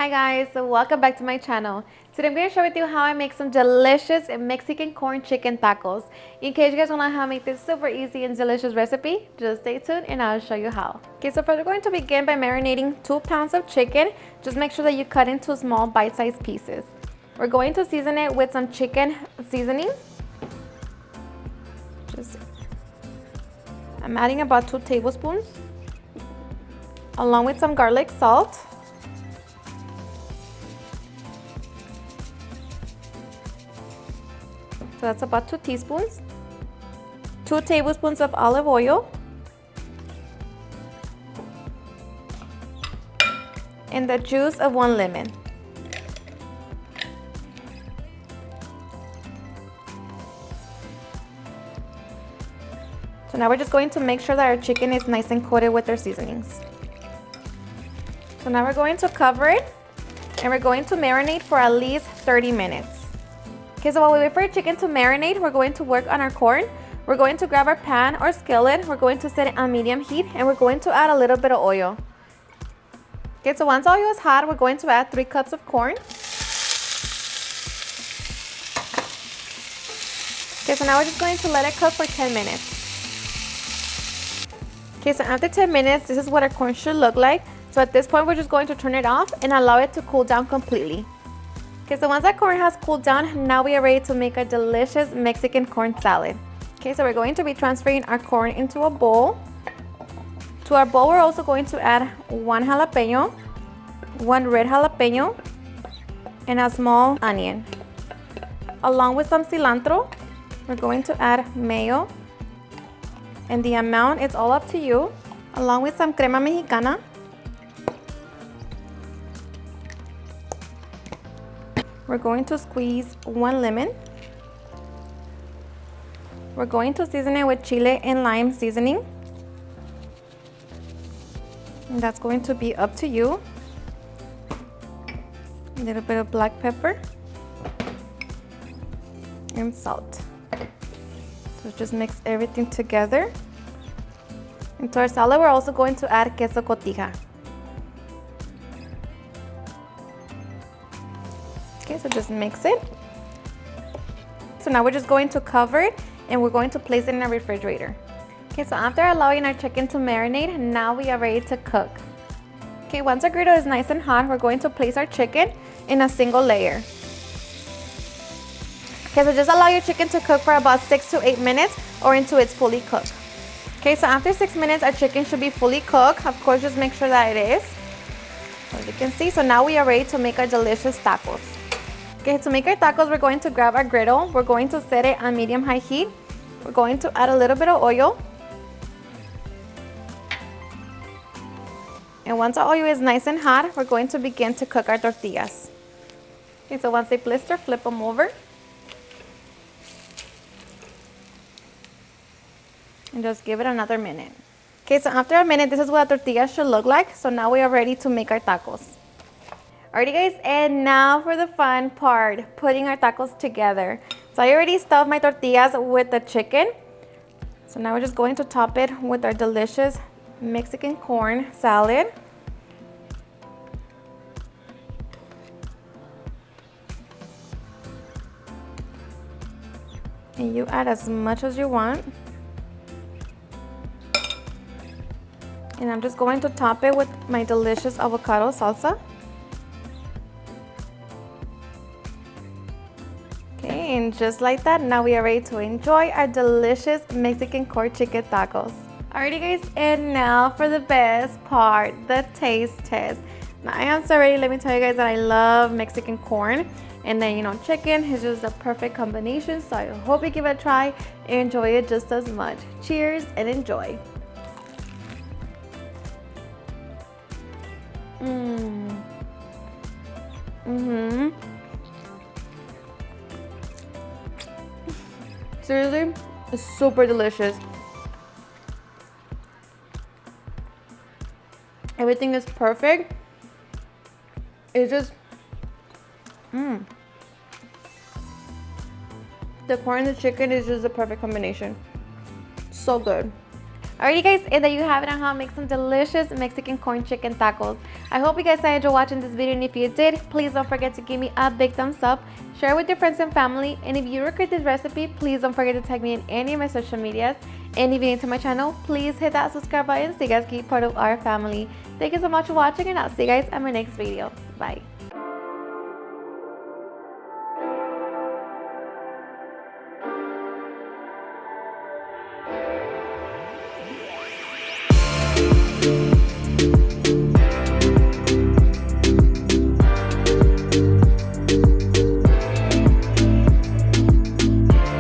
Hi guys, so welcome back to my channel. Today I'm going to share with you how I make some delicious Mexican corn chicken tacos. In case you guys want to know how I make this super easy and delicious recipe, just stay tuned and I'll show you how. Okay, so first we're going to begin by marinating 2 pounds of chicken. Just make sure that you cut into small bite-sized pieces. We're going to season it with some chicken seasoning. I'm adding about 2 tablespoons along with some garlic salt. So that's about 2 teaspoons, 2 tablespoons of olive oil, and the juice of 1 lemon. So now we're just going to make sure that our chicken is nice and coated with our seasonings. So now we're going to cover it and we're going to marinate for at least 30 minutes. Okay, so while we wait for our chicken to marinate, we're going to work on our corn. We're going to grab our pan or skillet. We're going to set it on medium heat and we're going to add a little bit of oil. Okay, so once oil is hot, we're going to add 3 cups of corn. Okay, so now we're just going to let it cook for 10 minutes. Okay, so after 10 minutes, this is what our corn should look like. So at this point, we're just going to turn it off and allow it to cool down completely. Okay, so once that corn has cooled down, now we are ready to make our delicious Mexican corn salad. Okay, so we're going to be transferring our corn into a bowl. To our bowl, we're also going to add 1 jalapeno, 1 red jalapeno, and a small onion. Along with some cilantro, we're going to add mayo, and the amount is all up to you, along with some crema mexicana. We're going to squeeze 1 lemon. We're going to season it with chile and lime seasoning. And that's going to be up to you. A little bit of black pepper and salt. So just mix everything together. And to our salad, we're also going to add queso cotija. Okay, so just mix it. So now we're just going to cover it and we're going to place it in our refrigerator. Okay, so after allowing our chicken to marinate, now we are ready to cook. Okay, once our griddle is nice and hot, we're going to place our chicken in a single layer. Okay, so just allow your chicken to cook for about 6 to 8 minutes or until it's fully cooked. Okay, so after 6 minutes, our chicken should be fully cooked. Of course, just make sure that it is. As you can see, so now we are ready to make our delicious tacos. Okay, to make our tacos, we're going to grab our griddle. We're going to set it on medium-high heat. We're going to add a little bit of oil. And once our oil is nice and hot, we're going to begin to cook our tortillas. Okay, so once they blister, flip them over. And just give it another minute. Okay, so after a minute, this is what a tortilla should look like. So now we are ready to make our tacos. Alrighty guys, and now for the fun part, putting our tacos together. So I already stuffed my tortillas with the chicken. So now we're just going to top it with our delicious Mexican corn salad. And you add as much as you want. And I'm just going to top it with my delicious avocado salsa. Okay, and just like that, now we are ready to enjoy our delicious Mexican corn chicken tacos. Alrighty guys, and now for the best part, the taste test. Now I am so ready. Let me tell you guys that I love Mexican corn. And then, chicken is just a perfect combination. So I hope you give it a try and enjoy it just as much. Cheers and enjoy. Seriously, it's super delicious. Everything is perfect. It's just, the corn and the chicken is just the perfect combination. So good. Alrighty guys, and there you have it on how to make some delicious Mexican corn chicken tacos. I hope you guys enjoyed watching this video, and if you did, please don't forget to give me a big thumbs up, share with your friends and family, and if you recreate this recipe, please don't forget to tag me in any of my social medias. And if you're new to my channel, please hit that subscribe button so you guys can be part of our family. Thank you so much for watching, and I'll see you guys in my next video. Bye.